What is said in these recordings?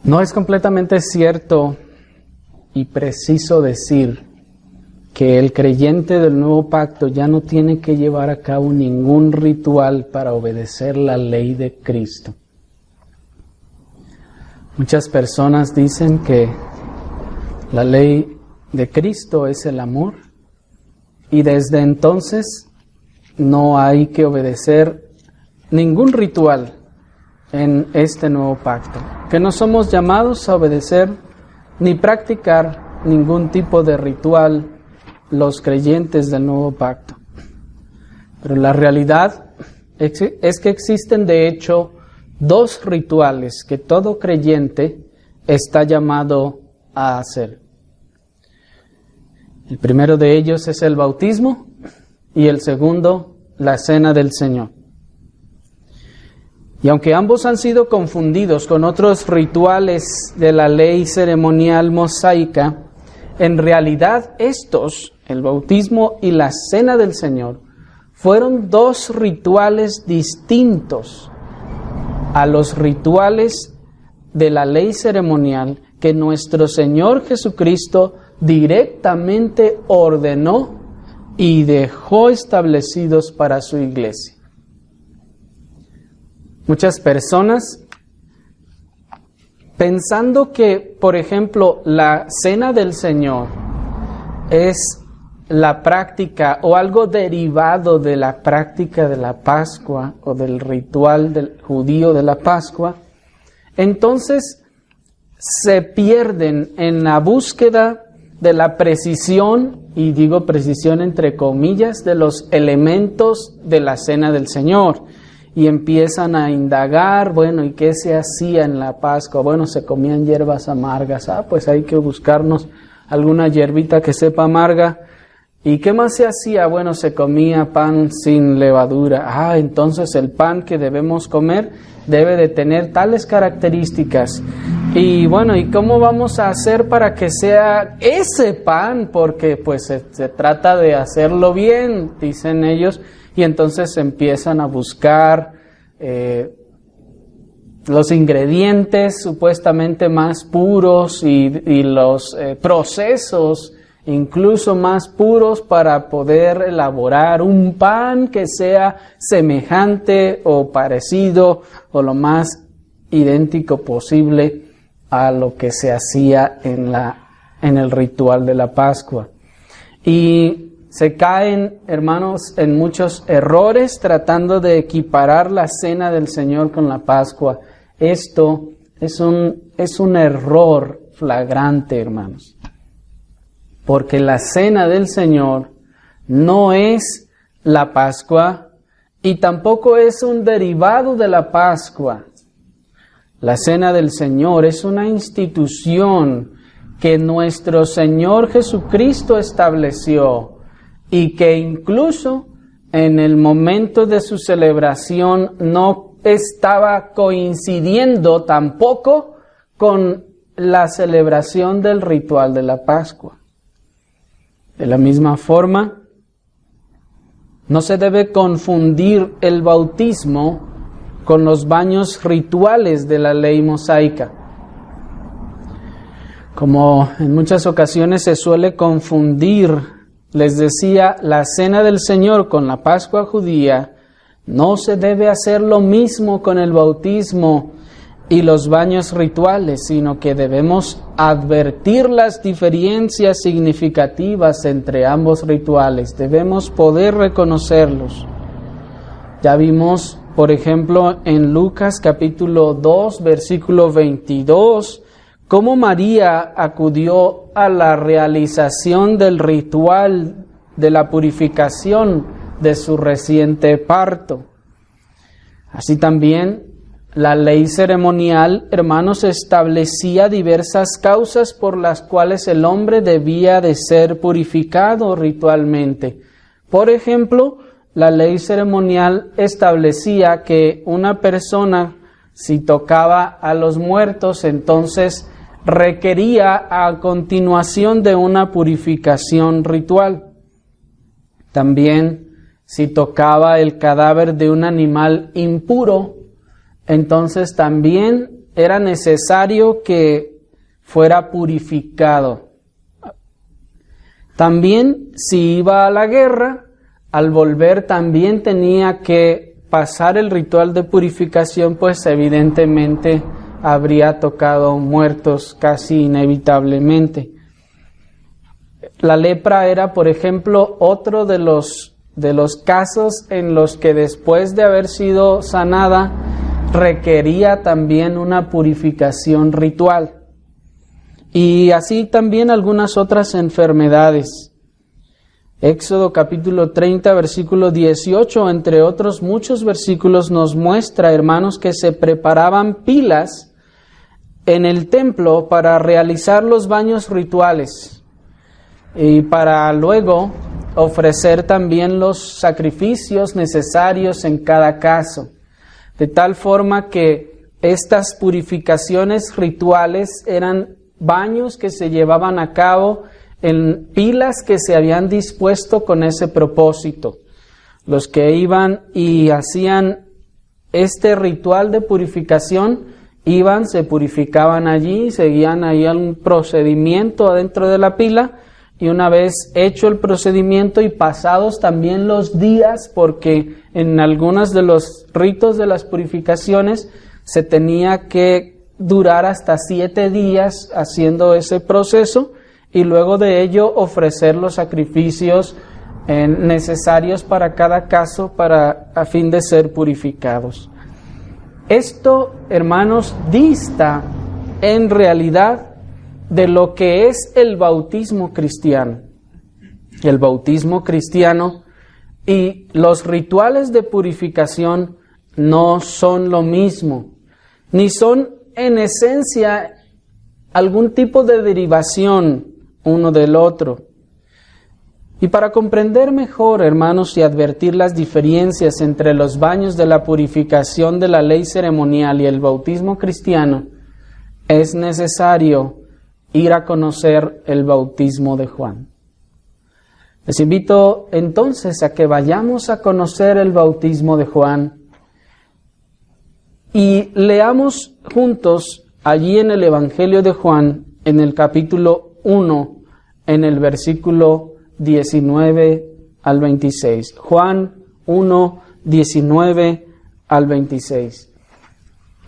No es completamente cierto y preciso decir que el creyente del nuevo pacto ya no tiene que llevar a cabo ningún ritual para obedecer la ley de Cristo. Muchas personas dicen que la ley de Cristo es el amor y desde entonces no hay que obedecer ningún ritual en este nuevo pacto, que no somos llamados a obedecer ni practicar ningún tipo de ritual los creyentes del nuevo pacto. Pero la realidad es que existen de hecho dos rituales que todo creyente está llamado a hacer. El primero de ellos es el bautismo y el segundo, la cena del Señor. Y aunque ambos han sido confundidos con otros rituales de la ley ceremonial mosaica, en realidad estos, el bautismo y la cena del Señor, fueron dos rituales distintos a los rituales de la ley ceremonial que nuestro Señor Jesucristo directamente ordenó y dejó establecidos para su iglesia. Muchas personas, pensando que, por ejemplo, la cena del Señor es la práctica o algo derivado de la práctica de la Pascua o del ritual del judío de la Pascua, entonces se pierden en la búsqueda de la precisión, y digo precisión entre comillas, de los elementos de la cena del Señor. Y empiezan a indagar, bueno, ¿y qué se hacía en la Pascua? Bueno, se comían hierbas amargas. Pues hay que buscarnos alguna hierbita que sepa amarga. ¿Y qué más se hacía? Bueno, se comía pan sin levadura. Entonces el pan que debemos comer debe de tener tales características. Y bueno, ¿y cómo vamos a hacer para que sea ese pan? Porque pues se trata de hacerlo bien, dicen ellos. Y entonces empiezan a buscar los ingredientes supuestamente más puros y los procesos incluso más puros para poder elaborar un pan que sea semejante o parecido o lo más idéntico posible a lo que se hacía en el ritual de la Pascua. Y se caen, hermanos, en muchos errores tratando de equiparar la cena del Señor con la Pascua. Esto es un error flagrante, hermanos. Porque la cena del Señor no es la Pascua y tampoco es un derivado de la Pascua. La cena del Señor es una institución que nuestro Señor Jesucristo estableció y que incluso en el momento de su celebración no estaba coincidiendo tampoco con la celebración del ritual de la Pascua. De la misma forma, no se debe confundir el bautismo con los baños rituales de la ley mosaica. Como en muchas ocasiones se suele confundir, les decía, la cena del Señor con la Pascua judía, no se debe hacer lo mismo con el bautismo y los baños rituales, sino que debemos advertir las diferencias significativas entre ambos rituales. Debemos poder reconocerlos. Ya vimos, por ejemplo, en Lucas capítulo 2, versículo 22, cómo María acudió a la realización del ritual de la purificación de su reciente parto. Así también, la ley ceremonial, hermanos, establecía diversas causas por las cuales el hombre debía de ser purificado ritualmente. Por ejemplo, la ley ceremonial establecía que una persona, si tocaba a los muertos, entonces requería a continuación de una purificación ritual. También, si tocaba el cadáver de un animal impuro, entonces también era necesario que fuera purificado. También si iba a la guerra, al volver también tenía que pasar el ritual de purificación, pues evidentemente habría tocado muertos casi inevitablemente. La lepra era, por ejemplo, otro de los casos en los que después de haber sido sanada requería también una purificación ritual. Y así también algunas otras enfermedades. Éxodo capítulo 30, versículo 18, entre otros muchos versículos, nos muestra, hermanos, que se preparaban pilas en el templo para realizar los baños rituales y para luego ofrecer también los sacrificios necesarios en cada caso. De tal forma que estas purificaciones rituales eran baños que se llevaban a cabo en pilas que se habían dispuesto con ese propósito. Los que iban y hacían este ritual de purificación, iban, se purificaban allí, seguían ahí un procedimiento adentro de la pila, y una vez hecho el procedimiento y pasados también los días, porque en algunos de los ritos de las purificaciones se tenía que durar hasta 7 días haciendo ese proceso, y luego de ello ofrecer los sacrificios necesarios para cada caso a fin de ser purificados. Esto, hermanos, dista en realidad de lo que es el bautismo cristiano. El bautismo cristiano y los rituales de purificación no son lo mismo, ni son en esencia algún tipo de derivación uno del otro. Y para comprender mejor, hermanos, y advertir las diferencias entre los baños de la purificación de la ley ceremonial y el bautismo cristiano, es necesario ir a conocer el bautismo de Juan. Les invito entonces a que vayamos a conocer el bautismo de Juan y leamos juntos allí en el Evangelio de Juan, en el capítulo 1, en el versículo 19 al 26. Juan 1, 19 al 26.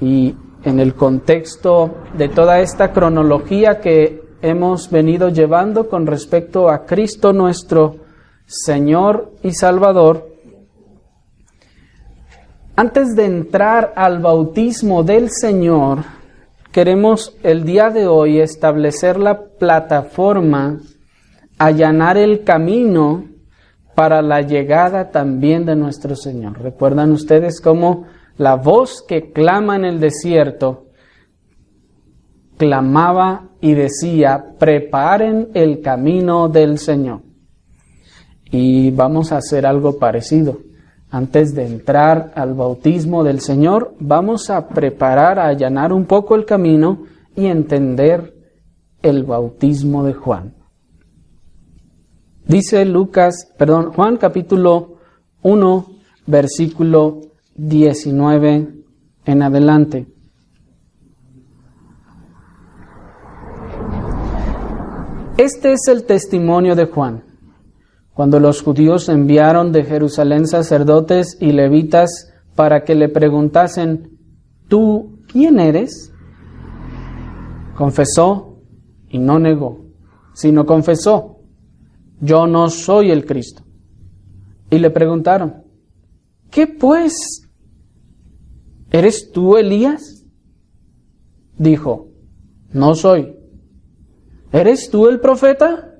Y en el contexto de toda esta cronología que hemos venido llevando con respecto a Cristo nuestro Señor y Salvador, antes de entrar al bautismo del Señor, queremos el día de hoy establecer la plataforma, allanar el camino para la llegada también de nuestro Señor. ¿Recuerdan ustedes cómo la voz que clama en el desierto clamaba y decía: preparen el camino del Señor? Y vamos a hacer algo parecido. Antes de entrar al bautismo del Señor, vamos a preparar, a allanar un poco el camino y entender el bautismo de Juan. Dice Juan capítulo 1, versículo 19 en adelante. Este es el testimonio de Juan. Cuando los judíos enviaron de Jerusalén sacerdotes y levitas para que le preguntasen: ¿tú quién eres? Confesó y no negó, sino confesó: yo no soy el Cristo. Y le preguntaron: ¿qué pues? ¿Eres tú Elías? Dijo: no soy. ¿Eres tú el profeta?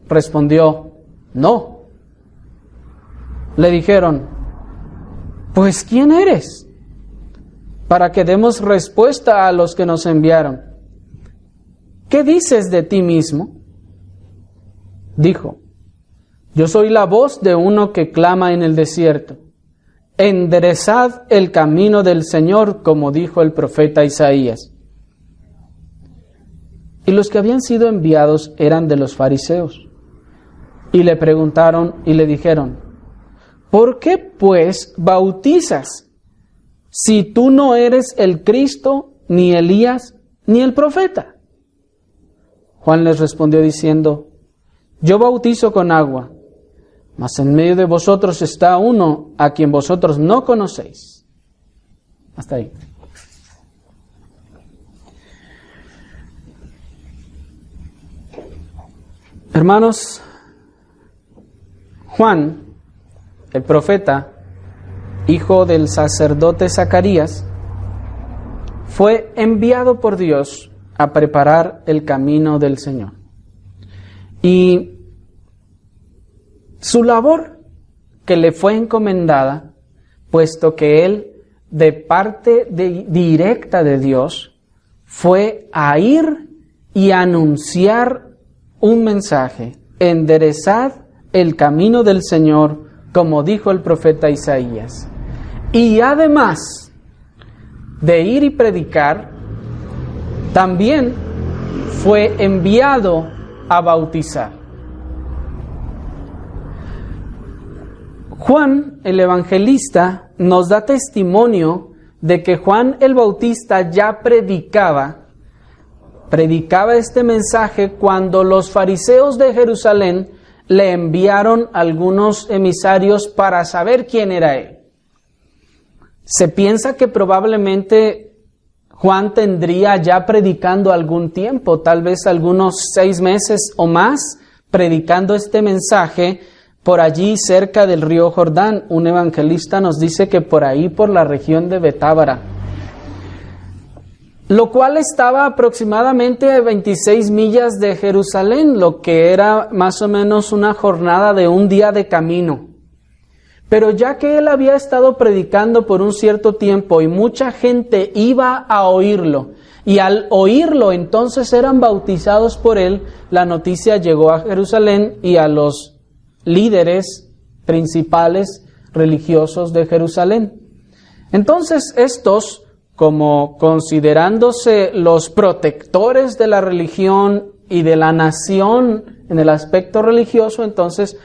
Respondió: no. Le dijeron: pues ¿quién eres? Para que demos respuesta a los que nos enviaron. ¿Qué dices de ti mismo? Dijo: yo soy la voz de uno que clama en el desierto: enderezad el camino del Señor, como dijo el profeta Isaías. Y los que habían sido enviados eran de los fariseos. Y le preguntaron y le dijeron: ¿por qué pues bautizas si tú no eres el Cristo, ni Elías, ni el profeta. Juan les respondió diciendo: yo bautizo con agua, mas en medio de vosotros está uno a quien vosotros no conocéis. Hasta ahí. Hermanos, Juan, el profeta, hijo del sacerdote Zacarías, fue enviado por Dios a preparar el camino del Señor. Y su labor que le fue encomendada, puesto que él, de parte directa de Dios, fue a ir y anunciar un mensaje: enderezad el camino del Señor, como dijo el profeta Isaías. Y además de ir y predicar, también fue enviado a bautizar. Juan, el evangelista, nos da testimonio de que Juan el Bautista ya predicaba este mensaje cuando los fariseos de Jerusalén le enviaron algunos emisarios para saber quién era él. Se piensa que probablemente Juan tendría ya predicando algún tiempo, tal vez algunos 6 meses o más, predicando este mensaje por allí cerca del río Jordán. Un evangelista nos dice que por ahí, por la región de Betábara, lo cual estaba aproximadamente a 26 millas de Jerusalén, lo que era más o menos una jornada de un día de camino. Pero ya que él había estado predicando por un cierto tiempo y mucha gente iba a oírlo, y al oírlo entonces eran bautizados por él, la noticia llegó a Jerusalén y a los líderes principales religiosos de Jerusalén. Entonces estos, como considerándose los protectores de la religión y de la nación en el aspecto religioso, entonces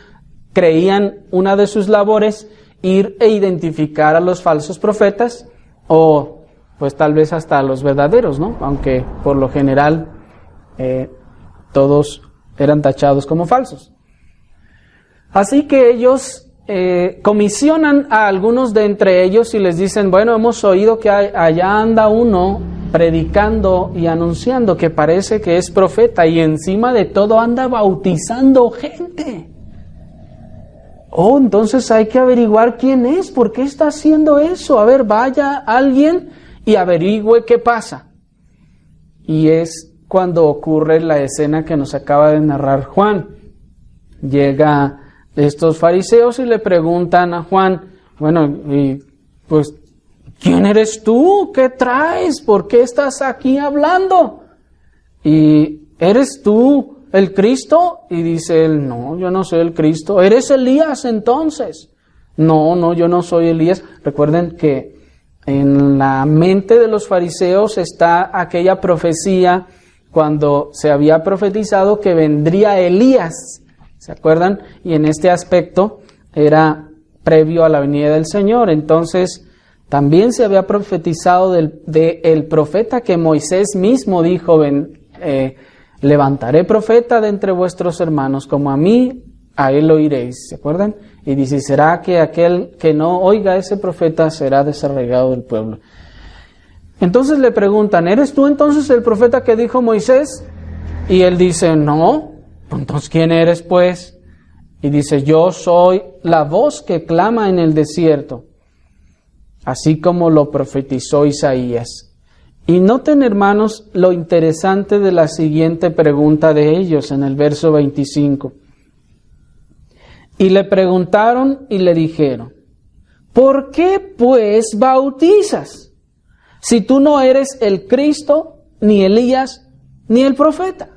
creían una de sus labores ir e identificar a los falsos profetas, o pues tal vez hasta a los verdaderos, ¿no? Aunque por lo general todos eran tachados como falsos. Así que ellos comisionan a algunos de entre ellos y les dicen: bueno, hemos oído que allá anda uno predicando y anunciando que parece que es profeta, y encima de todo anda bautizando gente. Oh, entonces hay que averiguar quién es, por qué está haciendo eso. A ver, vaya alguien y averigüe qué pasa. Y es cuando ocurre la escena que nos acaba de narrar Juan. Llega estos fariseos y le preguntan a Juan: bueno, y pues, ¿quién eres tú? ¿Qué traes? ¿Por qué estás aquí hablando? ¿Y eres tú el Cristo? Y dice él: no, yo no soy el Cristo. ¿Eres Elías entonces? No, yo no soy Elías. Recuerden que en la mente de los fariseos está aquella profecía cuando se había profetizado que vendría Elías. ¿Se acuerdan? Y en este aspecto era previo a la venida del Señor. Entonces, también se había profetizado del profeta que Moisés mismo dijo: levantaré profeta de entre vuestros hermanos, como a mí, a él oiréis. ¿Se acuerdan? Y dice: será que aquel que no oiga a ese profeta será desarraigado del pueblo. Entonces le preguntan: ¿eres tú entonces el profeta que dijo Moisés? Y él dice: no. Entonces, ¿quién eres pues? Y dice: yo soy la voz que clama en el desierto, así como lo profetizó Isaías. Y noten, hermanos, lo interesante de la siguiente pregunta de ellos en el verso 25. Y le preguntaron y le dijeron: ¿por qué pues bautizas, si tú no eres el Cristo, ni Elías, ni el profeta?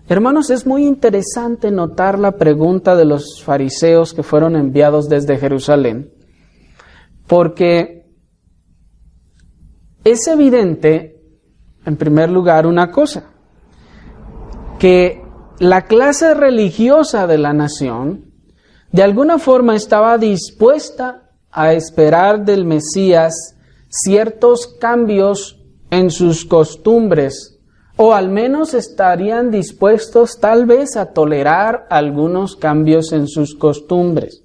Hermanos, es muy interesante notar la pregunta de los fariseos que fueron enviados desde Jerusalén, porque es evidente, en primer lugar, una cosa: que la clase religiosa de la nación de alguna forma estaba dispuesta a esperar del Mesías ciertos cambios en sus costumbres, o al menos estarían dispuestos tal vez a tolerar algunos cambios en sus costumbres.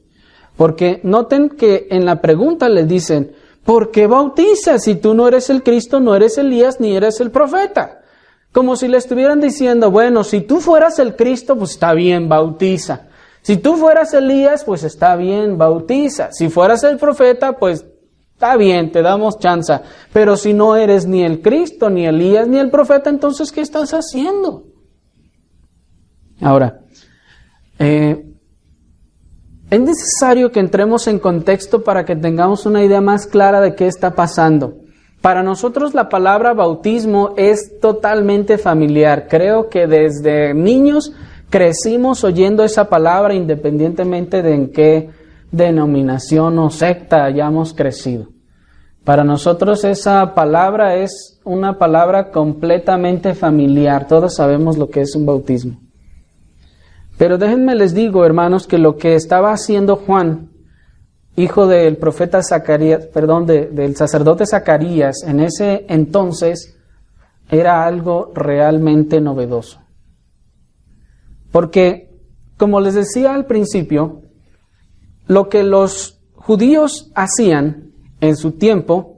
Porque noten que en la pregunta les dicen, ¿por qué bautizas si tú no eres el Cristo, no eres Elías, ni eres el profeta? Como si le estuvieran diciendo, bueno, si tú fueras el Cristo, pues está bien, bautiza. Si tú fueras Elías, pues está bien, bautiza. Si fueras el profeta, pues está bien, te damos chance. Pero si no eres ni el Cristo, ni Elías, ni el profeta, entonces, ¿qué estás haciendo? Ahora, es necesario que entremos en contexto para que tengamos una idea más clara de qué está pasando. Para nosotros la palabra bautismo es totalmente familiar. Creo que desde niños crecimos oyendo esa palabra independientemente de en qué denominación o secta hayamos crecido. Para nosotros esa palabra es una palabra completamente familiar. Todos sabemos lo que es un bautismo. Pero déjenme les digo, hermanos, que lo que estaba haciendo Juan, hijo del profeta Zacarías, del sacerdote Zacarías, en ese entonces, era algo realmente novedoso. Porque, como les decía al principio, lo que los judíos hacían en su tiempo,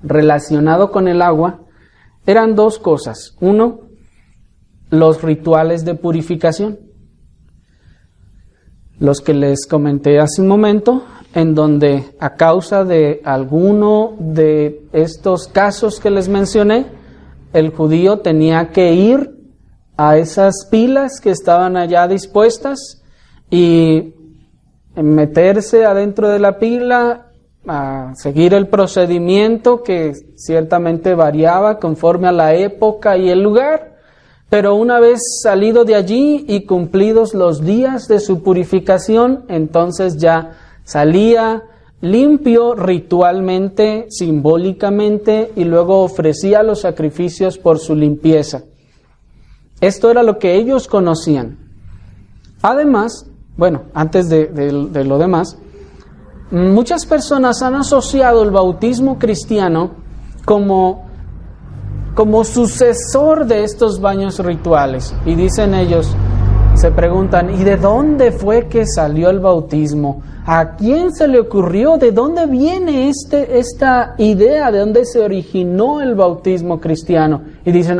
relacionado con el agua, eran dos cosas. Uno, los rituales de purificación. Los que les comenté hace un momento, en donde a causa de alguno de estos casos que les mencioné, el judío tenía que ir a esas pilas que estaban allá dispuestas y meterse adentro de la pila, a seguir el procedimiento que ciertamente variaba conforme a la época y el lugar. Pero una vez salido de allí y cumplidos los días de su purificación, entonces ya salía limpio ritualmente, simbólicamente, y luego ofrecía los sacrificios por su limpieza. Esto era lo que ellos conocían. Además, antes de lo demás, muchas personas han asociado el bautismo cristiano como sucesor de estos baños rituales. Y dicen ellos, se preguntan, ¿y de dónde fue que salió el bautismo? ¿A quién se le ocurrió? ¿De dónde viene esta idea? ¿De dónde se originó el bautismo cristiano? Y dicen,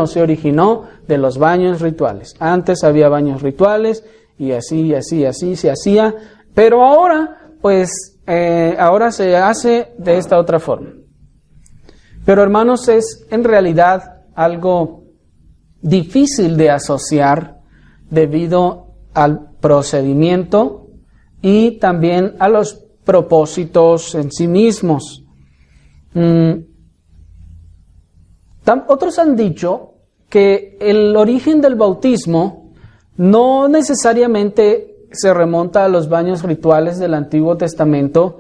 se originó de los baños rituales. Antes había baños rituales y así se hacía. Pero ahora, ahora se hace de esta otra forma. Pero hermanos, es en realidad algo difícil de asociar debido al procedimiento y también a los propósitos en sí mismos. Otros han dicho que el origen del bautismo no necesariamente se remonta a los baños rituales del Antiguo Testamento,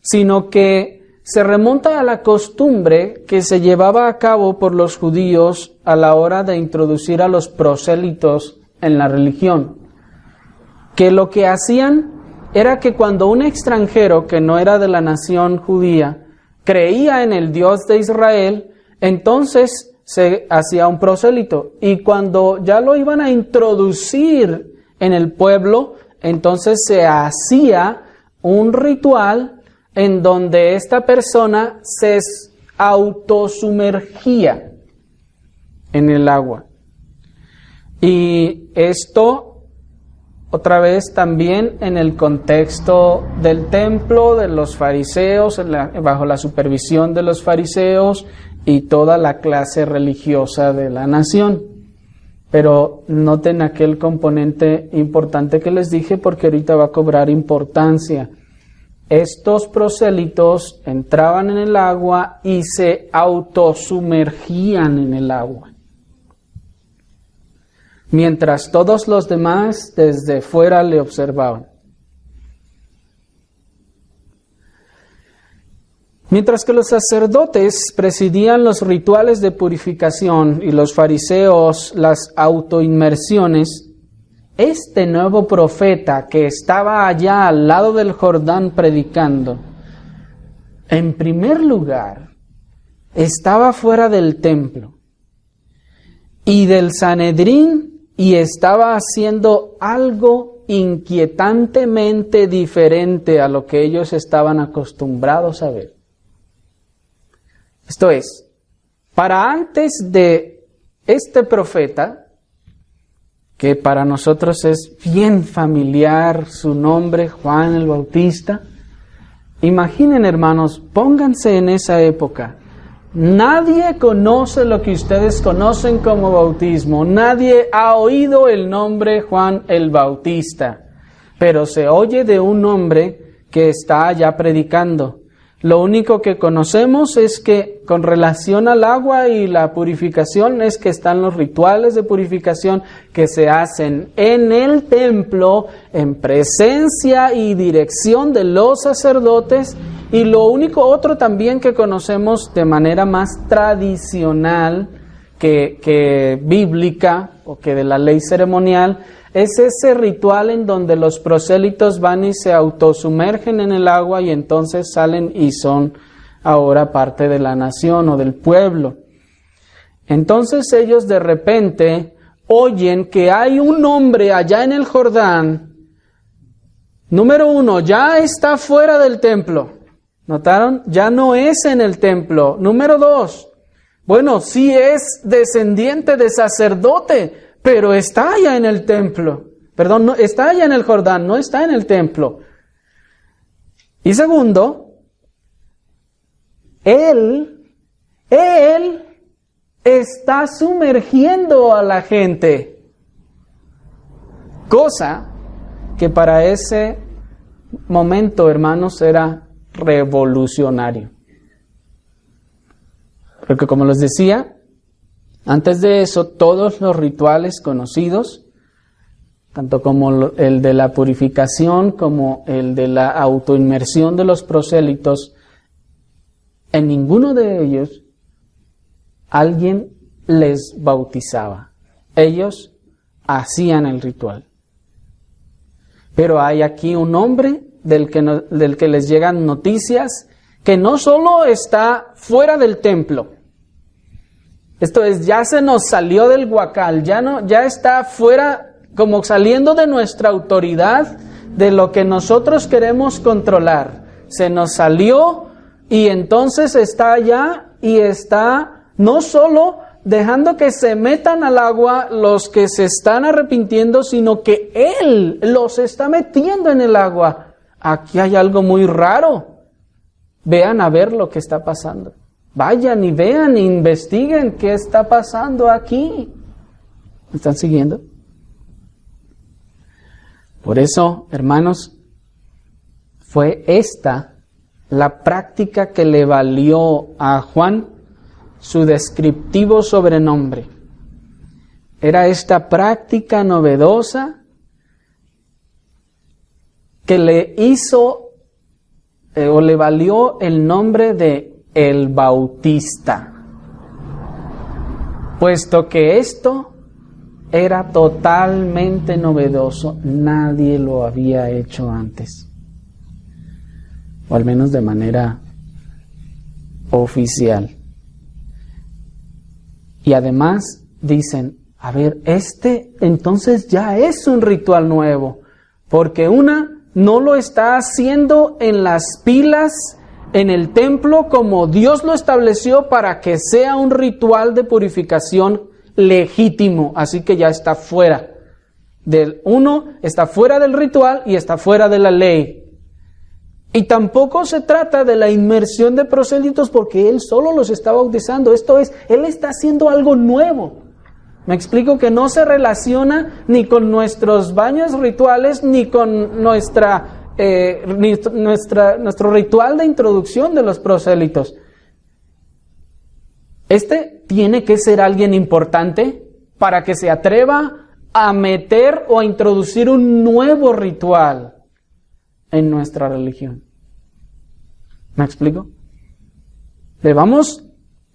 sino que se remonta a la costumbre que se llevaba a cabo por los judíos a la hora de introducir a los prosélitos en la religión. Que lo que hacían era que cuando un extranjero que no era de la nación judía creía en el Dios de Israel, entonces se hacía un prosélito. Y cuando ya lo iban a introducir en el pueblo, entonces se hacía un ritual en donde esta persona se autosumergía en el agua. Y esto, otra vez, también en el contexto del templo, de los fariseos, bajo la supervisión de los fariseos y toda la clase religiosa de la nación. Pero noten aquel componente importante que les dije, porque ahorita va a cobrar importancia. Estos prosélitos entraban en el agua y se autosumergían en el agua, mientras todos los demás desde fuera le observaban. Mientras que los sacerdotes presidían los rituales de purificación y los fariseos las autoinmersiones, este nuevo profeta que estaba allá al lado del Jordán predicando, en primer lugar, estaba fuera del templo y del Sanedrín y estaba haciendo algo inquietantemente diferente a lo que ellos estaban acostumbrados a ver. Esto es, para antes de este profeta, que para nosotros es bien familiar su nombre, Juan el Bautista, imaginen, hermanos, pónganse en esa época. Nadie conoce lo que ustedes conocen como bautismo. Nadie ha oído el nombre Juan el Bautista. Pero se oye de un hombre que está allá predicando. Lo único que conocemos es que con relación al agua y la purificación es que están los rituales de purificación que se hacen en el templo en presencia y dirección de los sacerdotes. Y lo único otro también que conocemos de manera más tradicional que bíblica o que de la ley ceremonial es ese ritual en donde los prosélitos van y se autosumergen en el agua y entonces salen y son ahora parte de la nación o del pueblo. Entonces ellos de repente oyen que hay un hombre allá en el Jordán. Número 1, ya está fuera del templo. ¿Notaron? Ya no es en el templo. Número 2, bueno, sí es descendiente de sacerdote, pero está allá en el templo. Perdón, no, está allá en el Jordán, no está en el templo. Y segundo, él está sumergiendo a la gente. Cosa que para ese momento, hermanos, era revolucionario. Porque como les decía, antes de eso, todos los rituales conocidos, tanto como el de la purificación como el de la autoinmersión de los prosélitos, en ninguno de ellos alguien les bautizaba. Ellos hacían el ritual. Pero hay aquí un hombre del que les llegan noticias que no solo está fuera del templo. Esto es, ya se nos salió del huacal, ya está fuera, como saliendo de nuestra autoridad, de lo que nosotros queremos controlar. Se nos salió y entonces está allá y está no solo dejando que se metan al agua los que se están arrepintiendo, sino que Él los está metiendo en el agua. Aquí hay algo muy raro. Vean a ver lo que está pasando. Vayan y vean, investiguen qué está pasando aquí. ¿Me están siguiendo? Por eso, hermanos, fue esta la práctica que le valió a Juan su descriptivo sobrenombre. Era esta práctica novedosa que le hizo o le valió el nombre de el Bautista, puesto que esto era totalmente novedoso, nadie lo había hecho antes, o al menos de manera oficial. Y además dicen, a ver, entonces ya es un ritual nuevo, porque no lo está haciendo en las pilas, en el templo, como Dios lo estableció para que sea un ritual de purificación legítimo. Así que ya está fuera está fuera del ritual y está fuera de la ley. Y tampoco se trata de la inmersión de prosélitos porque Él solo los está bautizando. Esto es, Él está haciendo algo nuevo. Me explico, que no se relaciona ni con nuestros baños rituales ni con nuestro ritual de introducción de los prosélitos. Tiene que ser alguien importante para que se atreva a meter o a introducir un nuevo ritual en nuestra religión. ¿Me explico? Le vamos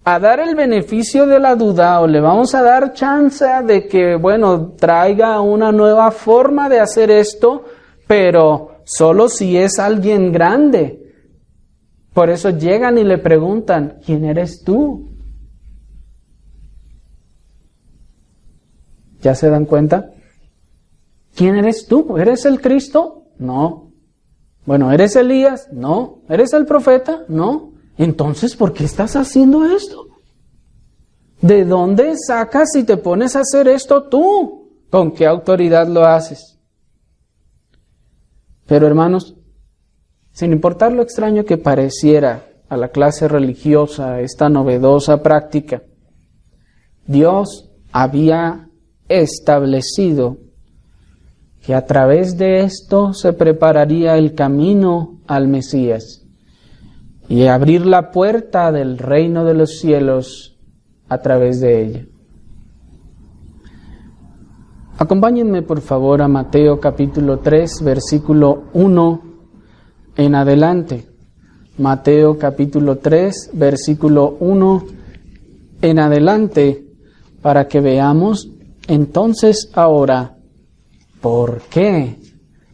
a dar el beneficio de la duda o le vamos a dar chance de que, traiga una nueva forma de hacer esto, pero solo si es alguien grande. Por eso llegan y le preguntan, ¿quién eres tú? ¿Ya se dan cuenta? ¿Quién eres tú? ¿Eres el Cristo? No. Bueno, ¿eres Elías? No. ¿Eres el profeta? No. Entonces, ¿por qué estás haciendo esto? ¿De dónde sacas y te pones a hacer esto tú? ¿Con qué autoridad lo haces? Pero hermanos, sin importar lo extraño que pareciera a la clase religiosa esta novedosa práctica, Dios había establecido que a través de esto se prepararía el camino al Mesías y abrir la puerta del reino de los cielos a través de ella. Acompáñenme por favor a Mateo capítulo 3, versículo 1 en adelante. Mateo capítulo 3, versículo 1 en adelante, para que veamos entonces ahora por qué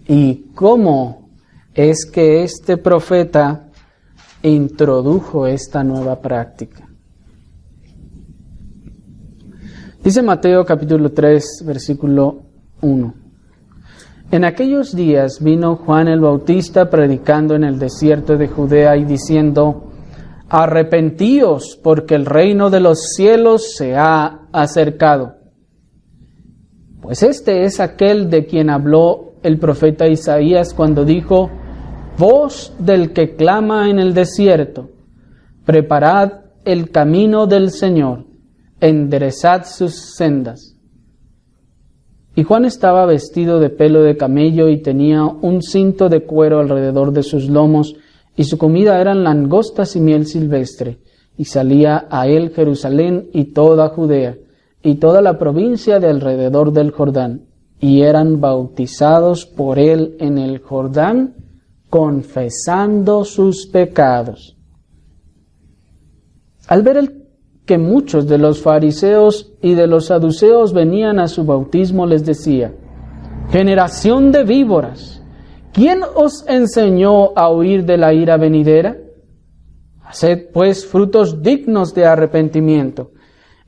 y cómo es que este profeta introdujo esta nueva práctica. Dice Mateo capítulo 3, versículo 1. En aquellos días vino Juan el Bautista predicando en el desierto de Judea y diciendo: arrepentíos, porque el reino de los cielos se ha acercado. Pues este es aquel de quien habló el profeta Isaías cuando dijo: voz del que clama en el desierto, preparad el camino del Señor, enderezad sus sendas. Y Juan estaba vestido de pelo de camello y tenía un cinto de cuero alrededor de sus lomos, y su comida eran langostas y miel silvestre, y salía a él Jerusalén y toda Judea, y toda la provincia de alrededor del Jordán, y eran bautizados por él en el Jordán, confesando sus pecados. Al ver que muchos de los fariseos y de los saduceos venían a su bautismo, les decía: generación de víboras, ¿quién os enseñó a huir de la ira venidera? Haced pues frutos dignos de arrepentimiento,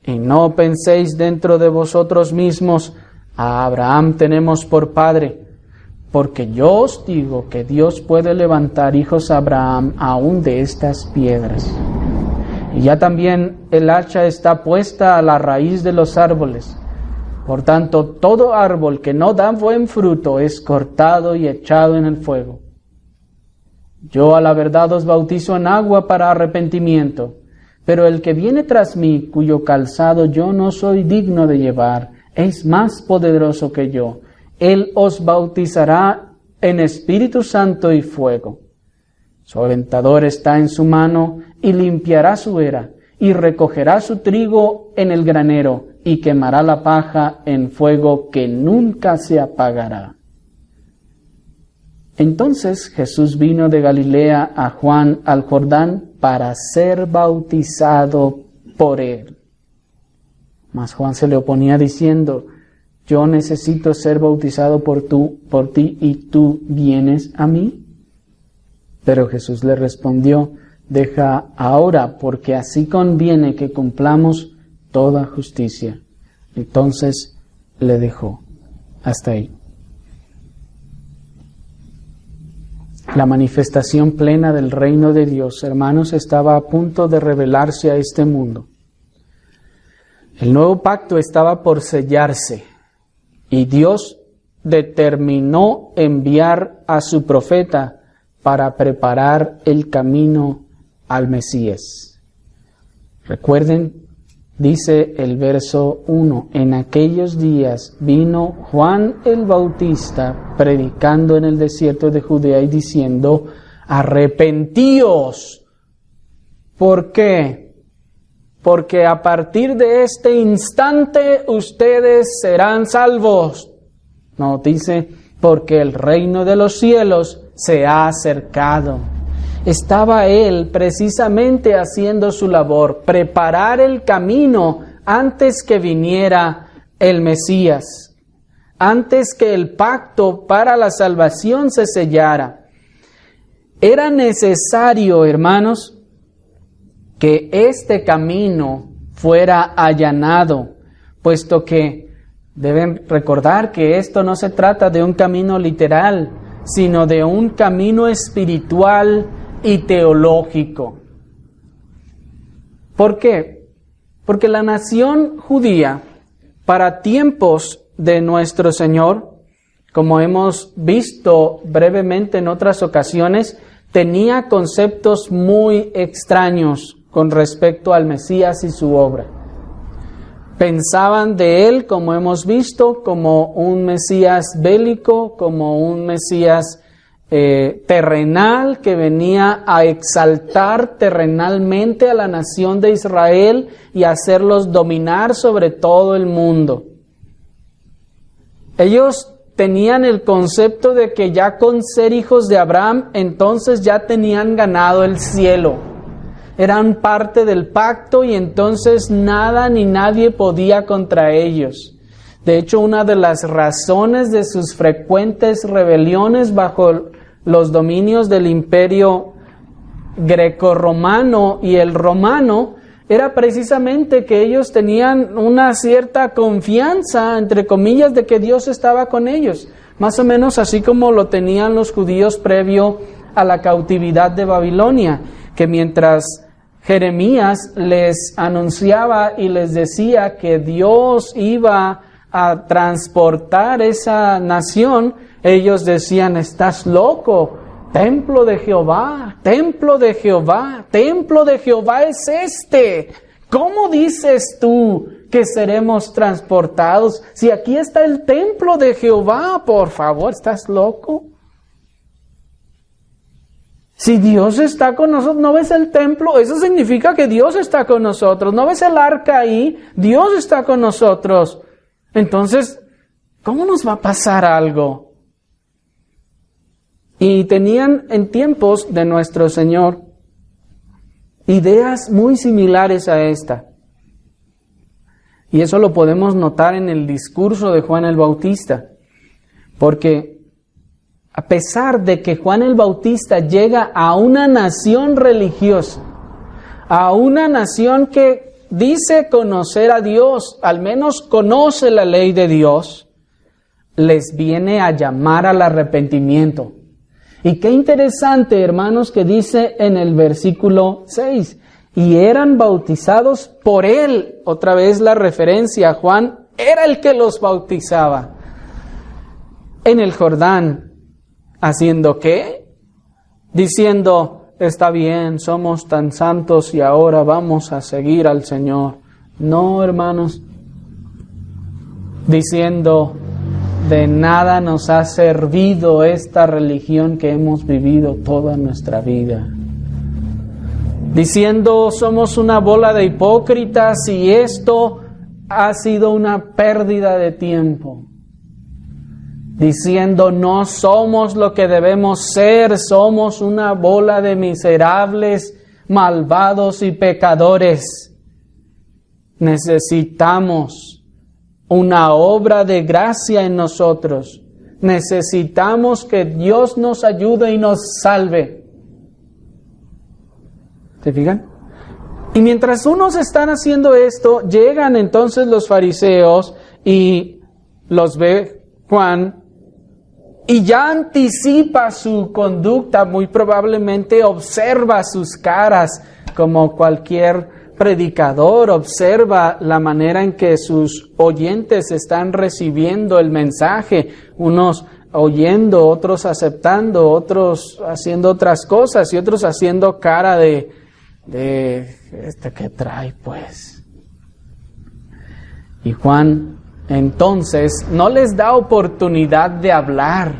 y no penséis dentro de vosotros mismos: a Abraham tenemos por padre, porque yo os digo que Dios puede levantar hijos a Abraham aún de estas piedras. Y ya también el hacha está puesta a la raíz de los árboles. Por tanto, todo árbol que no da buen fruto es cortado y echado en el fuego. Yo a la verdad os bautizo en agua para arrepentimiento, pero el que viene tras mí, cuyo calzado yo no soy digno de llevar, es más poderoso que yo. Él os bautizará en Espíritu Santo y fuego. Su aventador está en su mano y limpiará su era, y recogerá su trigo en el granero, y quemará la paja en fuego que nunca se apagará. Entonces Jesús vino de Galilea a Juan al Jordán para ser bautizado por él. Mas Juan se le oponía diciendo: yo necesito ser bautizado por ti, y tú vienes a mí. Pero Jesús le respondió: deja ahora, porque así conviene que cumplamos toda justicia. Entonces le dejó. Hasta ahí. La manifestación plena del reino de Dios, hermanos, estaba a punto de revelarse a este mundo. El nuevo pacto estaba por sellarse, y Dios determinó enviar a su profeta para preparar el camino al Mesías. Recuerden, dice el verso 1, en aquellos días vino Juan el Bautista predicando en el desierto de Judea y diciendo: arrepentíos. ¿Por qué? Porque a partir de este instante ustedes serán salvos. No, dice, porque el reino de los cielos se ha acercado. Estaba él precisamente haciendo su labor, preparar el camino antes que viniera el Mesías, antes que el pacto para la salvación se sellara. Era necesario, hermanos, que este camino fuera allanado, puesto que deben recordar que esto no se trata de un camino literal, sino de un camino espiritual y teológico. ¿Por qué? Porque la nación judía, para tiempos de nuestro Señor, como hemos visto brevemente en otras ocasiones, tenía conceptos muy extraños con respecto al Mesías y su obra. Pensaban de él, como hemos visto, como un Mesías bélico, como un Mesías terrenal que venía a exaltar terrenalmente a la nación de Israel y hacerlos dominar sobre todo el mundo. Ellos tenían el concepto de que ya con ser hijos de Abraham, entonces ya tenían ganado el cielo. Eran parte del pacto y entonces nada ni nadie podía contra ellos. De hecho, una de las razones de sus frecuentes rebeliones bajo los dominios del imperio grecorromano y el romano era precisamente que ellos tenían una cierta confianza, entre comillas, de que Dios estaba con ellos. Más o menos así como lo tenían los judíos previo a la cautividad de Babilonia, que mientras Jeremías les anunciaba y les decía que Dios iba a transportar esa nación, ellos decían: estás loco, templo de Jehová, templo de Jehová, templo de Jehová es este. ¿Cómo dices tú que seremos transportados si aquí está el templo de Jehová? Por favor, ¿estás loco? Si Dios está con nosotros, ¿no ves el templo? Eso significa que Dios está con nosotros. ¿No ves el arca ahí? Dios está con nosotros. Entonces, ¿cómo nos va a pasar algo? Y tenían en tiempos de nuestro Señor ideas muy similares a esta. Y eso lo podemos notar en el discurso de Juan el Bautista. Porque a pesar de que Juan el Bautista llega a una nación religiosa, a una nación que dice conocer a Dios, al menos conoce la ley de Dios, les viene a llamar al arrepentimiento. Y qué interesante, hermanos, que dice en el versículo 6, y eran bautizados por él. Otra vez la referencia a Juan, era el que los bautizaba en el Jordán. ¿Haciendo qué? Diciendo: está bien, somos tan santos y ahora vamos a seguir al Señor. No, hermanos. Diciendo: de nada nos ha servido esta religión que hemos vivido toda nuestra vida. Diciendo: somos una bola de hipócritas y esto ha sido una pérdida de tiempo. Diciendo: no somos lo que debemos ser, somos una bola de miserables, malvados y pecadores. Necesitamos una obra de gracia en nosotros. Necesitamos que Dios nos ayude y nos salve. ¿Se fijan? Y mientras unos están haciendo esto, llegan entonces los fariseos y los ve Juan, y ya anticipa su conducta, muy probablemente observa sus caras, como cualquier predicador observa la manera en que sus oyentes están recibiendo el mensaje, unos oyendo, otros aceptando, otros haciendo otras cosas y otros haciendo cara de este que trae pues. Y Juan entonces no les da oportunidad de hablar,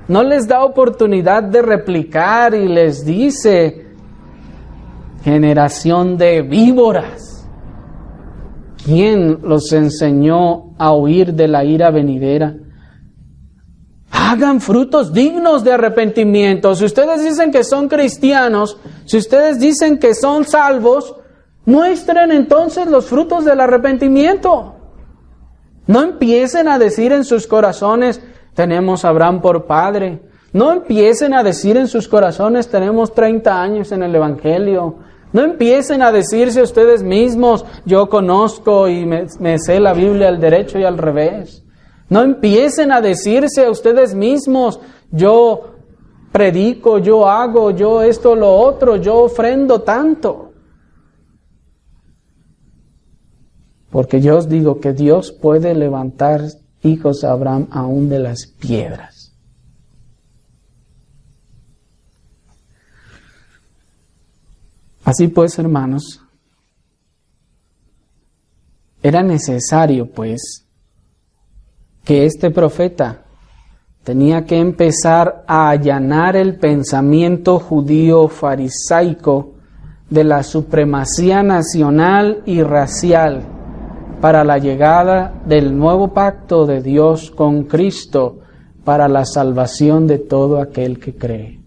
no les da oportunidad de replicar y les dice: generación de víboras, ¿quién los enseñó a huir de la ira venidera? Hagan frutos dignos de arrepentimiento. Si ustedes dicen que son cristianos, si ustedes dicen que son salvos, muestren entonces los frutos del arrepentimiento. No empiecen a decir en sus corazones: tenemos a Abraham por padre, No empiecen a decir en sus corazones, tenemos 30 años en el Evangelio. No empiecen a decirse a ustedes mismos, yo conozco y me sé la Biblia al derecho y al revés. No empiecen a decirse a ustedes mismos, yo predico, yo hago, yo esto, lo otro, yo ofrendo tanto. Porque yo os digo que Dios puede levantar hijos a Abraham aún de las piedras. Así pues, hermanos, era necesario, pues, que este profeta tenía que empezar a allanar el pensamiento judío farisaico de la supremacía nacional y racial para la llegada del nuevo pacto de Dios con Cristo para la salvación de todo aquel que cree.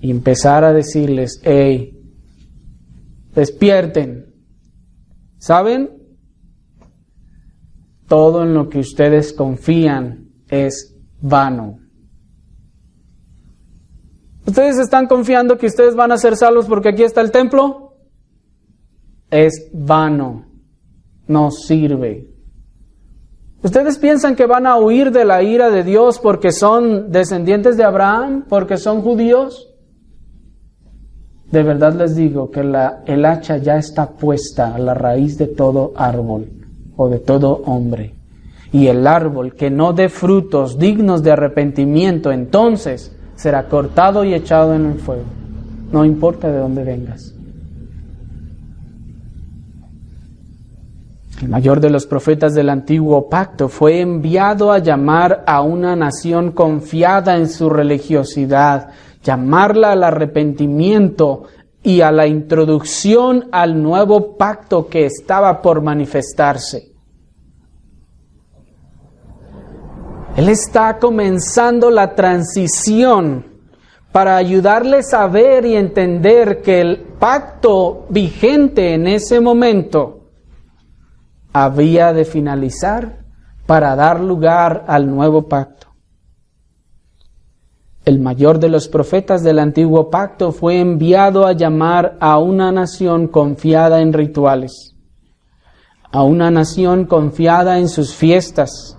Y empezar a decirles, hey, despierten. ¿Saben? Todo en lo que ustedes confían es vano. ¿Ustedes están confiando que ustedes van a ser salvos porque aquí está el templo? Es vano. No sirve. ¿Ustedes piensan que van a huir de la ira de Dios porque son descendientes de Abraham? ¿Porque son judíos? De verdad les digo que el hacha ya está puesta a la raíz de todo árbol o de todo hombre. Y el árbol que no dé frutos dignos de arrepentimiento, entonces será cortado y echado en el fuego. No importa de dónde vengas. El mayor de los profetas del antiguo pacto fue enviado a llamar a una nación confiada en su religiosidad, llamarla al arrepentimiento y a la introducción al nuevo pacto que estaba por manifestarse. Él está comenzando la transición para ayudarles a ver y entender que el pacto vigente en ese momento había de finalizar para dar lugar al nuevo pacto. El mayor de los profetas del antiguo pacto fue enviado a llamar a una nación confiada en rituales, a una nación confiada en sus fiestas,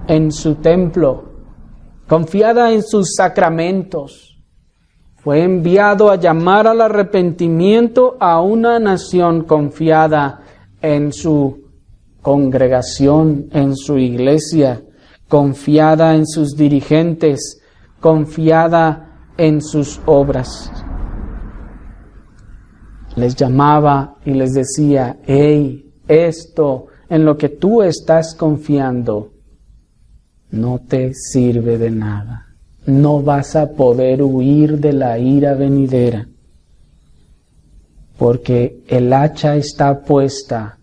en su templo, confiada en sus sacramentos. Fue enviado a llamar al arrepentimiento a una nación confiada en su congregación, en su iglesia, confiada en sus dirigentes, confiada en sus obras. Les llamaba y les decía, hey, esto en lo que tú estás confiando no te sirve de nada. No vas a poder huir de la ira venidera, porque el hacha está puesta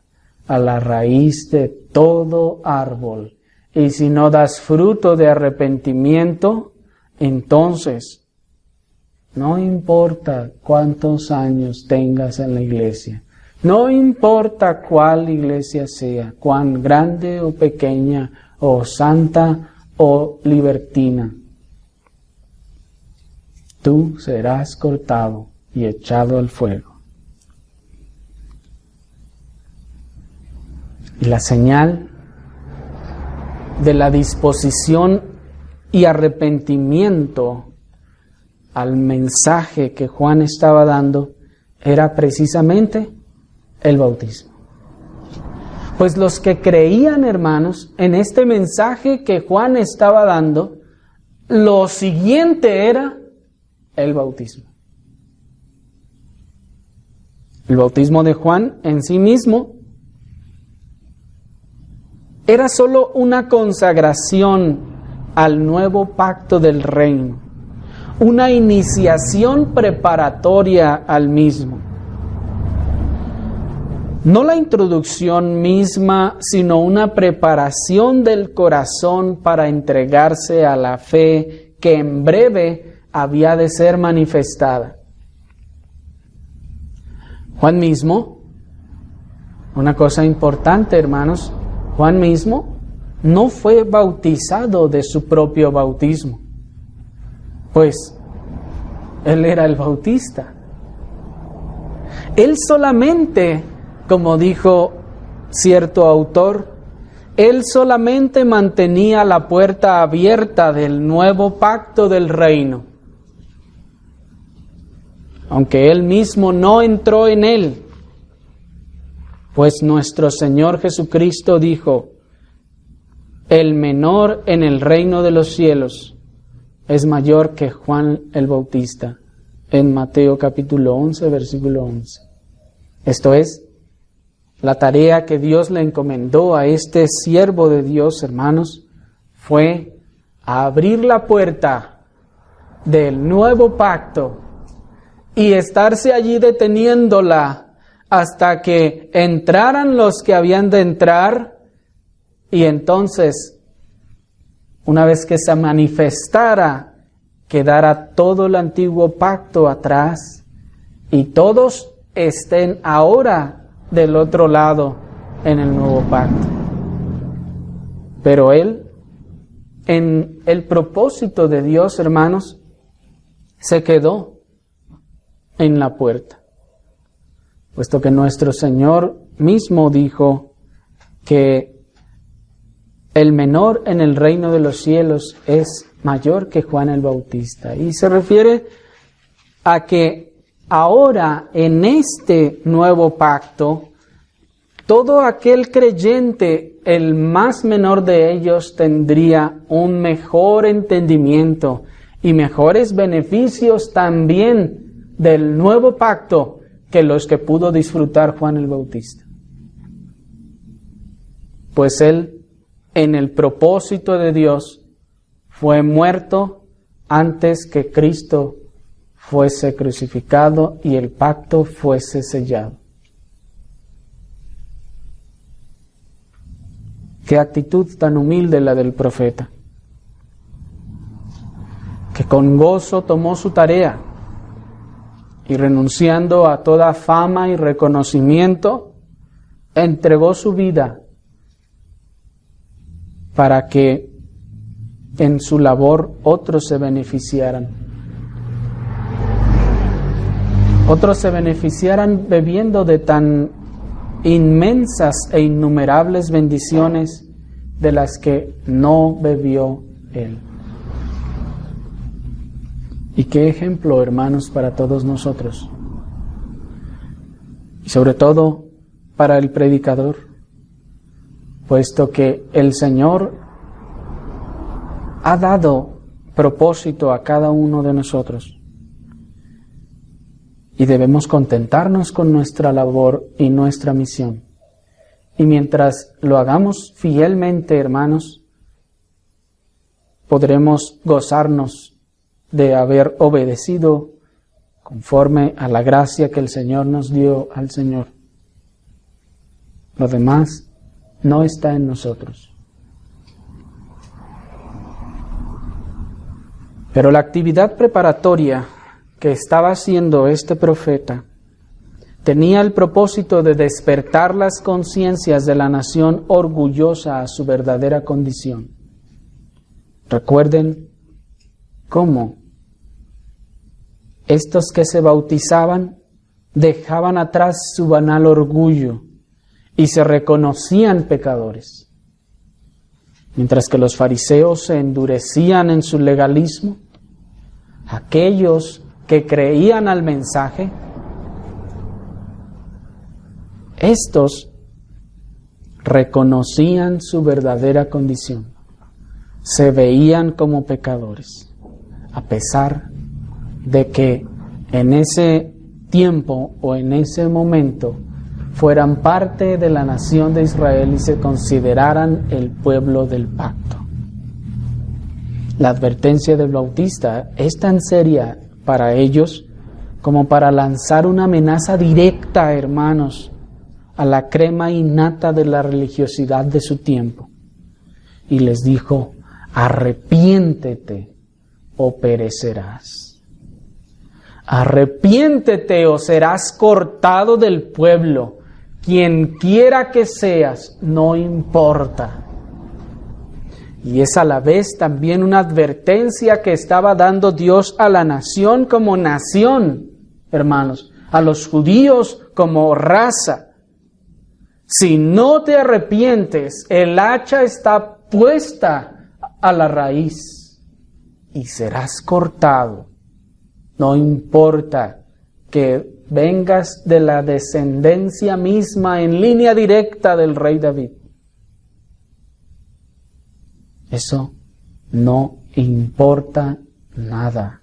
a la raíz de todo árbol, y si no das fruto de arrepentimiento, entonces, no importa cuántos años tengas en la iglesia, no importa cuál iglesia sea, cuán grande o pequeña, o santa o libertina, tú serás cortado y echado al fuego. Y la señal de la disposición y arrepentimiento al mensaje que Juan estaba dando era precisamente el bautismo. Pues los que creían, hermanos, en este mensaje que Juan estaba dando, lo siguiente era el bautismo. El bautismo de Juan en sí mismo era solo una consagración al nuevo pacto del reino, una iniciación preparatoria al mismo. No la introducción misma, sino una preparación del corazón para entregarse a la fe que en breve había de ser manifestada. Juan mismo, una cosa importante, hermanos, Juan mismo no fue bautizado de su propio bautismo. Pues Él era el Bautista. Él solamente, como dijo cierto autor, Él solamente mantenía la puerta abierta del nuevo pacto del reino. Aunque Él mismo no entró en él, pues nuestro Señor Jesucristo dijo, el menor en el reino de los cielos es mayor que Juan el Bautista, en Mateo capítulo 11, versículo 11. Esto es, la tarea que Dios le encomendó a este siervo de Dios, hermanos, fue abrir la puerta del nuevo pacto y estarse allí deteniéndola hasta que entraran los que habían de entrar, y entonces, una vez que se manifestara, quedara todo el antiguo pacto atrás y todos estén ahora del otro lado en el nuevo pacto. Pero Él, en el propósito de Dios, hermanos, se quedó en la puerta, puesto que nuestro Señor mismo dijo que el menor en el reino de los cielos es mayor que Juan el Bautista. Y se refiere a que ahora en este nuevo pacto, todo aquel creyente, el más menor de ellos, tendría un mejor entendimiento y mejores beneficios también del nuevo pacto que los que pudo disfrutar Juan el Bautista. Pues él, en el propósito de Dios, fue muerto antes que Cristo fuese crucificado y el pacto fuese sellado. Qué actitud tan humilde la del profeta, que con gozo tomó su tarea y renunciando a toda fama y reconocimiento, entregó su vida para que en su labor otros se beneficiaran. Otros se beneficiaran bebiendo de tan inmensas e innumerables bendiciones de las que no bebió él. Y qué ejemplo, hermanos, para todos nosotros. Y sobre todo para el predicador, puesto que el Señor ha dado propósito a cada uno de nosotros. Y debemos contentarnos con nuestra labor y nuestra misión. Y mientras lo hagamos fielmente, hermanos, podremos gozarnos de haber obedecido conforme a la gracia que el Señor nos dio al Señor. Lo demás no está en nosotros. Pero la actividad preparatoria que estaba haciendo este profeta tenía el propósito de despertar las conciencias de la nación orgullosa a su verdadera condición. Recuerden cómo estos que se bautizaban dejaban atrás su banal orgullo y se reconocían pecadores, mientras que los fariseos se endurecían en su legalismo. Aquellos que creían al mensaje, estos reconocían su verdadera condición, se veían como pecadores, a pesar de que en ese tiempo o en ese momento fueran parte de la nación de Israel y se consideraran el pueblo del pacto. La advertencia del Bautista es tan seria para ellos como para lanzar una amenaza directa, hermanos, a la crema innata de la religiosidad de su tiempo. Y les dijo, arrepiéntete o perecerás. Arrepiéntete o serás cortado del pueblo. Quien quiera que seas, no importa. Y es a la vez también una advertencia que estaba dando Dios a la nación como nación, hermanos, a los judíos como raza. Si no te arrepientes, el hacha está puesta a la raíz y serás cortado. No importa que vengas de la descendencia misma en línea directa del rey David. Eso no importa nada.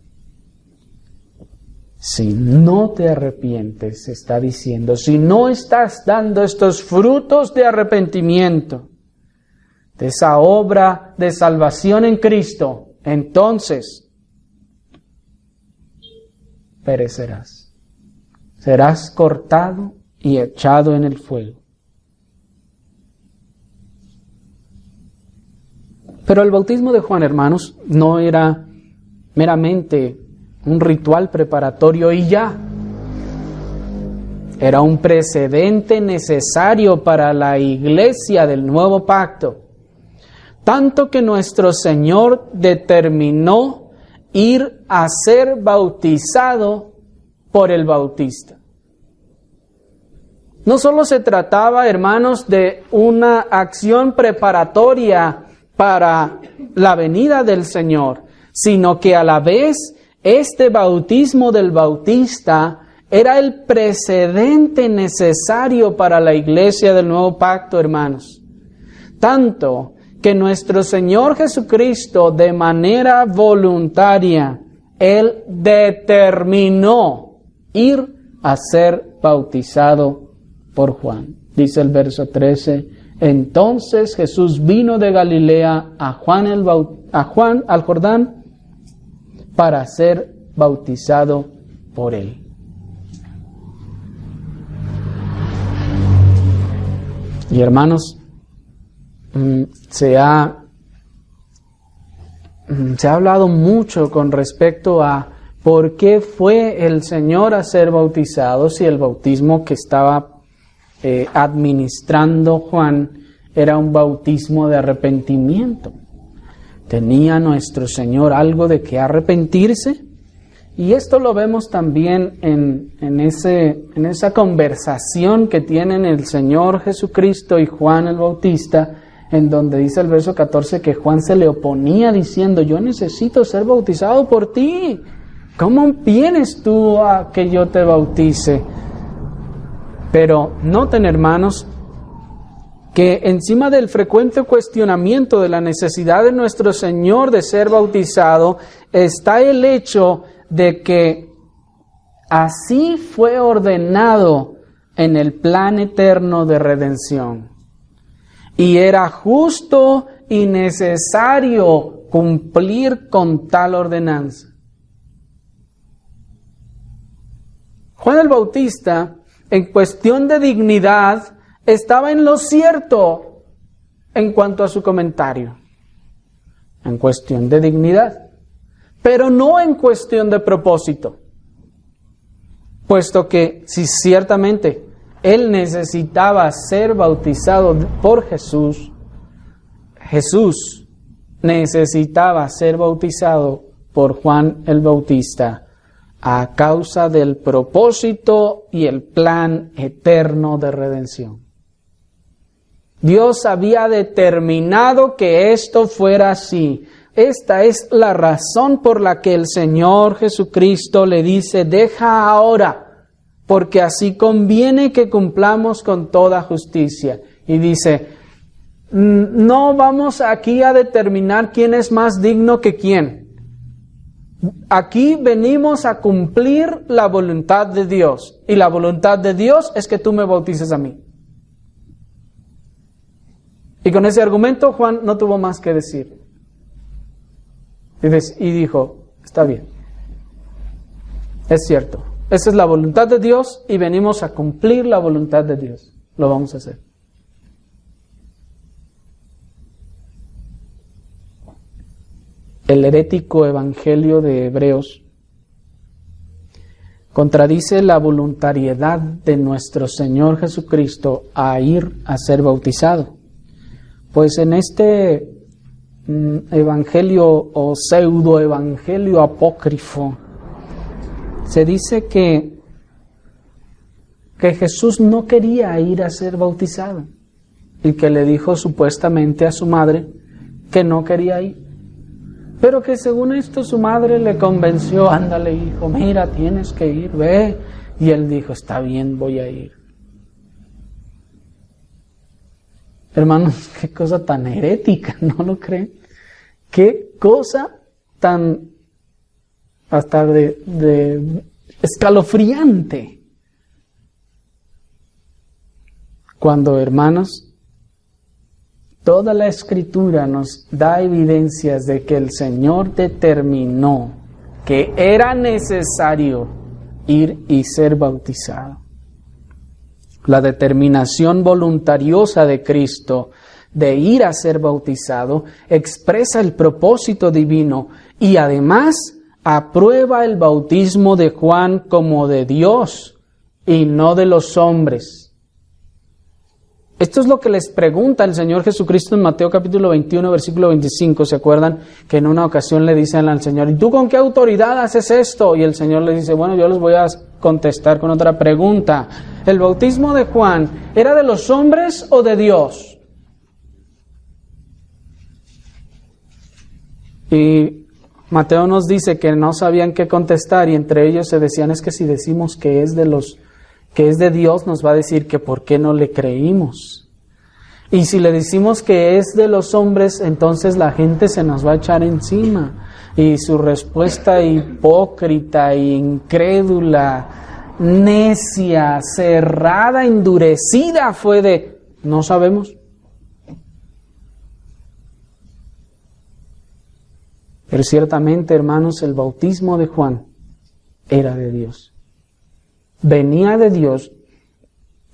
Si no te arrepientes, está diciendo, si no estás dando estos frutos de arrepentimiento, de esa obra de salvación en Cristo, entonces perecerás. Serás cortado y echado en el fuego. Pero el bautismo de Juan, hermanos, no era meramente un ritual preparatorio y ya. Era un precedente necesario para la iglesia del nuevo pacto. Tanto que nuestro Señor determinó ir a ser bautizado por el Bautista. No solo se trataba, hermanos, de una acción preparatoria para la venida del Señor, sino que a la vez este bautismo del Bautista era el precedente necesario para la iglesia del nuevo pacto, hermanos. Tanto que nuestro Señor Jesucristo, de manera voluntaria, Él determinó ir a ser bautizado por Juan. Dice el verso 13, entonces Jesús vino de Galilea a Juan al Jordán para ser bautizado por él. Y hermanos, se ha hablado mucho con respecto a por qué fue el Señor a ser bautizado, si el bautismo que estaba administrando Juan era un bautismo de arrepentimiento. ¿Tenía nuestro Señor algo de que arrepentirse? Y esto lo vemos también en esa conversación que tienen el Señor Jesucristo y Juan el Bautista, en donde dice el verso 14 que Juan se le oponía diciendo, yo necesito ser bautizado por ti. ¿Cómo vienes tú a que yo te bautice? Pero noten, hermanos, que encima del frecuente cuestionamiento de la necesidad de nuestro Señor de ser bautizado, está el hecho de que así fue ordenado en el plan eterno de redención. Y era justo y necesario cumplir con tal ordenanza. Juan el Bautista, en cuestión de dignidad, estaba en lo cierto en cuanto a su comentario. En cuestión de dignidad, pero no en cuestión de propósito. Puesto que si ciertamente él necesitaba ser bautizado por Jesús, Jesús necesitaba ser bautizado por Juan el Bautista a causa del propósito y el plan eterno de redención. Dios había determinado que esto fuera así. Esta es la razón por la que el Señor Jesucristo le dice, deja ahora, porque así conviene que cumplamos con toda justicia. Y dice, no vamos aquí a determinar quién es más digno que quién. Aquí venimos a cumplir la voluntad de Dios. Y la voluntad de Dios es que tú me bautices a mí. Y con ese argumento Juan no tuvo más que decir. Y dijo, está bien. Es cierto. Esa es la voluntad de Dios y venimos a cumplir la voluntad de Dios. Lo vamos a hacer. El herético evangelio de Hebreos contradice la voluntariedad de nuestro Señor Jesucristo a ir a ser bautizado. Pues en este evangelio o pseudoevangelio apócrifo, se dice que Jesús no quería ir a ser bautizado y que le dijo supuestamente a su madre que no quería ir, pero que según esto su madre le convenció: ándale hijo, mira, tienes que ir, ve. Y él dijo: está bien, voy a ir. Hermanos, qué cosa tan herética, ¿no lo creen? Qué cosa tan hasta de escalofriante. Cuando, hermanos, toda la Escritura nos da evidencias de que el Señor determinó que era necesario ir y ser bautizado. La determinación voluntariosa de Cristo de ir a ser bautizado expresa el propósito divino y además aprueba el bautismo de Juan como de Dios y no de los hombres. Esto es lo que les pregunta el Señor Jesucristo en Mateo capítulo 21, versículo 25. ¿Se acuerdan que en una ocasión le dicen al Señor: ¿y tú con qué autoridad haces esto? Y el Señor le dice: bueno, yo les voy a contestar con otra pregunta. ¿El bautismo de Juan era de los hombres o de Dios? Y Mateo nos dice que no sabían qué contestar y entre ellos se decían: es que si decimos que es de Dios, nos va a decir que por qué no le creímos. Y si le decimos que es de los hombres, entonces la gente se nos va a echar encima. Y su respuesta hipócrita e incrédula, necia, cerrada, endurecida fue de: no sabemos. Pero ciertamente, hermanos, el bautismo de Juan era de Dios. Venía de Dios,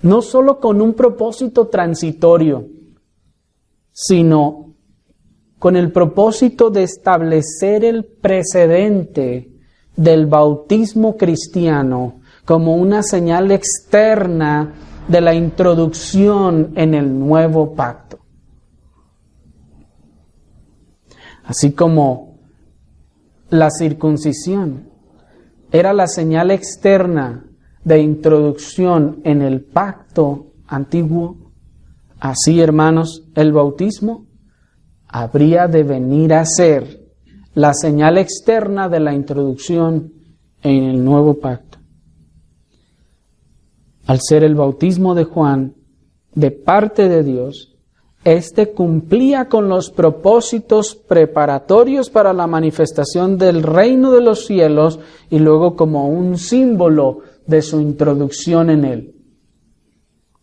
no solo con un propósito transitorio, sino con el propósito de establecer el precedente del bautismo cristiano como una señal externa de la introducción en el nuevo pacto. Así como la circuncisión era la señal externa de introducción en el pacto antiguo, así, hermanos, el bautismo habría de venir a ser la señal externa de la introducción en el nuevo pacto. Al ser el bautismo de Juan de parte de Dios, éste cumplía con los propósitos preparatorios para la manifestación del reino de los cielos y luego como un símbolo de su introducción en él.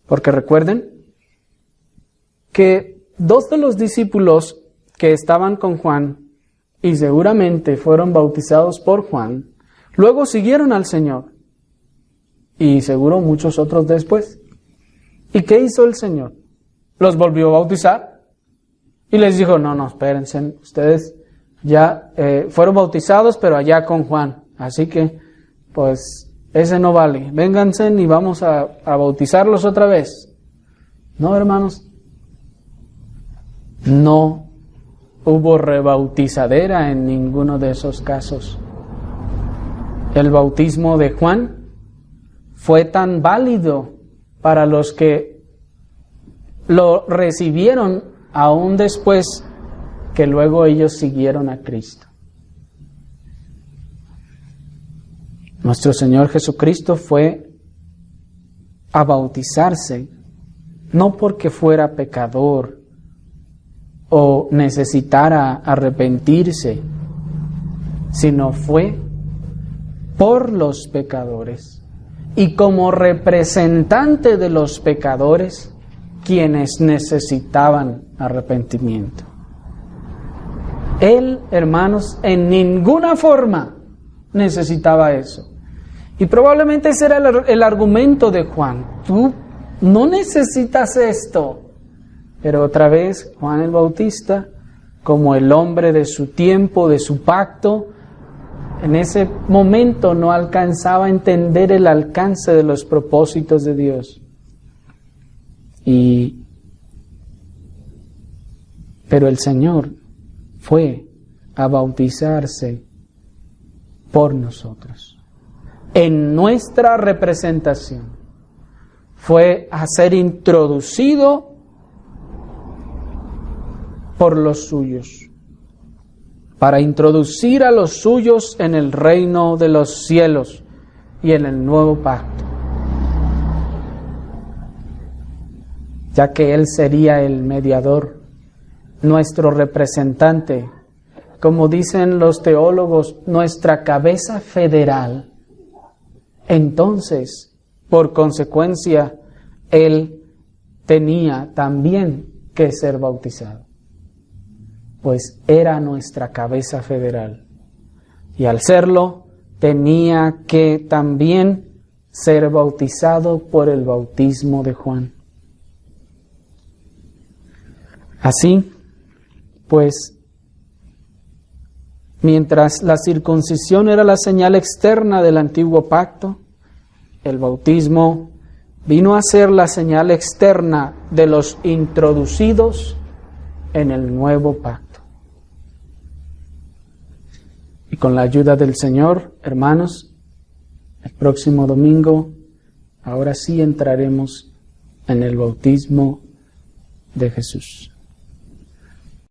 Porque recuerden que dos de los discípulos que estaban con Juan y seguramente fueron bautizados por Juan, luego siguieron al Señor y seguro muchos otros después. ¿Y qué hizo el Señor? Los volvió a bautizar y les dijo: no, espérense, ustedes ya fueron bautizados, pero allá con Juan, así que pues ese no vale, vénganse y vamos a bautizarlos otra vez. No, hermanos, no hubo rebautizadera en ninguno de esos casos. El bautismo de Juan fue tan válido para los que lo recibieron aún después que luego ellos siguieron a Cristo. Nuestro Señor Jesucristo fue a bautizarse no porque fuera pecador o necesitara arrepentirse, sino fue por los pecadores y como representante de los pecadores quienes necesitaban arrepentimiento. Él, hermanos, en ninguna forma necesitaba eso. Y probablemente ese era el argumento de Juan: tú no necesitas esto. Pero otra vez, Juan el Bautista, como el hombre de su tiempo, de su pacto, en ese momento no alcanzaba a entender el alcance de los propósitos de Dios. Pero el Señor fue a bautizarse por nosotros. En nuestra representación fue a ser introducido por los suyos, para introducir a los suyos en el reino de los cielos y en el nuevo pacto, ya que Él sería el mediador, nuestro representante, como dicen los teólogos, nuestra cabeza federal. Entonces, por consecuencia, Él tenía también que ser bautizado, pues era nuestra cabeza federal. Y al serlo, tenía que también ser bautizado por el bautismo de Juan. Así, pues, mientras la circuncisión era la señal externa del antiguo pacto, el bautismo vino a ser la señal externa de los introducidos en el nuevo pacto. Y con la ayuda del Señor, hermanos, el próximo domingo, ahora sí entraremos en el bautismo de Jesús.